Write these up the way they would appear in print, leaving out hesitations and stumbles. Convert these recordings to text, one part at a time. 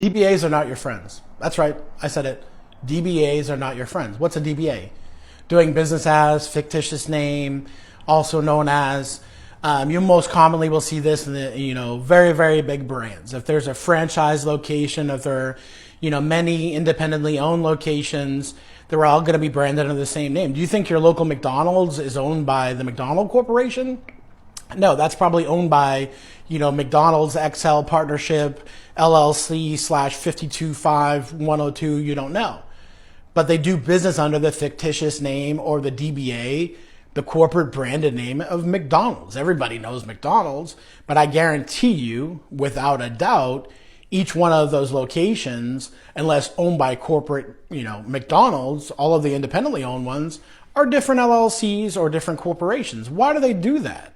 DBAs are not your friends. That's right. I said it. DBAs are not your friends. What's a DBA? Doing business as, fictitious name, also known as. You most commonly will see this in the very, very big brands. If there's a franchise location, if there are many independently owned locations, they're all going to be branded under the same name. Do you think your local McDonald's is owned by the McDonald Corporation? No, that's probably owned by, McDonald's XL Partnership, LLC slash 525-102, you don't know. But they do business under the fictitious name or the DBA, the corporate branded name of McDonald's. Everybody knows McDonald's, but I guarantee you, without a doubt, each one of those locations, unless owned by corporate, McDonald's, all of the independently owned ones are different LLCs or different corporations. Why do they do that?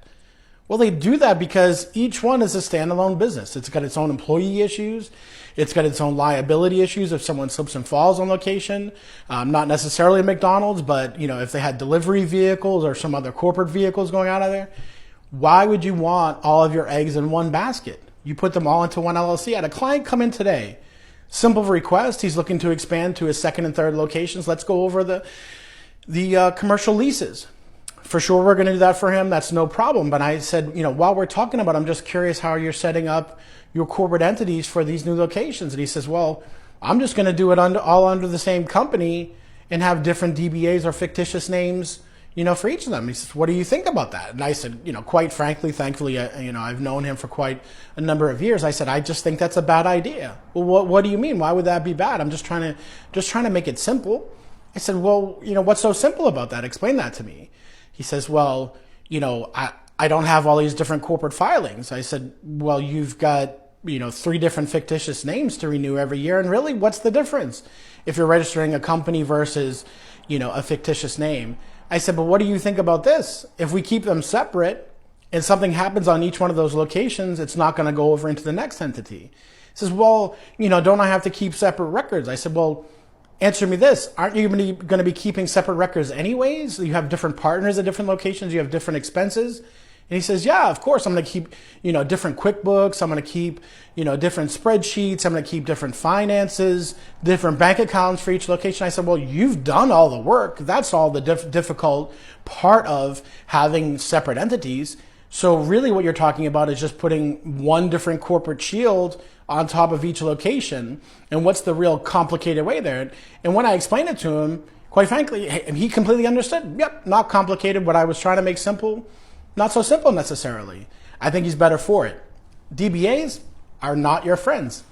Well, they do that because each one is a standalone business. It's got its own employee issues. It's got its own liability issues if someone slips and falls on location. Not necessarily McDonald's, but if they had delivery vehicles or some other corporate vehicles going out of there, why would you want all of your eggs in one basket? You put them all into one LLC. I had a client come in today. Simple request. He's looking to expand to his second and third locations. Let's go over the commercial leases. For sure, we're going to do that for him. That's no problem. But I said, while we're talking about it, I'm just curious how you're setting up your corporate entities for these new locations. And he says, well, I'm just going to do it all under the same company and have different DBAs or fictitious names, for each of them. He says, what do you think about that? And I said, quite frankly, thankfully, I've known him for quite a number of years. I said, I just think that's a bad idea. Well, what do you mean? Why would that be bad? I'm just trying to make it simple. I said, well, what's so simple about that? Explain that to me. He says, well, I don't have all these different corporate filings. I said, well, you've got, 3 different fictitious names to renew every year. And really, what's the difference if you're registering a company versus, a fictitious name? I said, but what do you think about this? If we keep them separate and something happens on each one of those locations, it's not going to go over into the next entity. He says, well, don't I have to keep separate records? I said, well, answer me this. Aren't you going to be keeping separate records anyways? You have different partners at different locations. You have different expenses. And he says, yeah, of course. I'm going to keep, different QuickBooks. I'm going to keep, different spreadsheets. I'm going to keep different finances, different bank accounts for each location. I said, well, you've done all the work. That's all the difficult part of having separate entities. So really what you're talking about is just putting one different corporate shield on top of each location. And what's the real complicated way there? And when I explained it to him, quite frankly, he completely understood. Yep, not complicated. What I was trying to make simple, not so simple necessarily. I think he's better for it. DBAs are not your friends.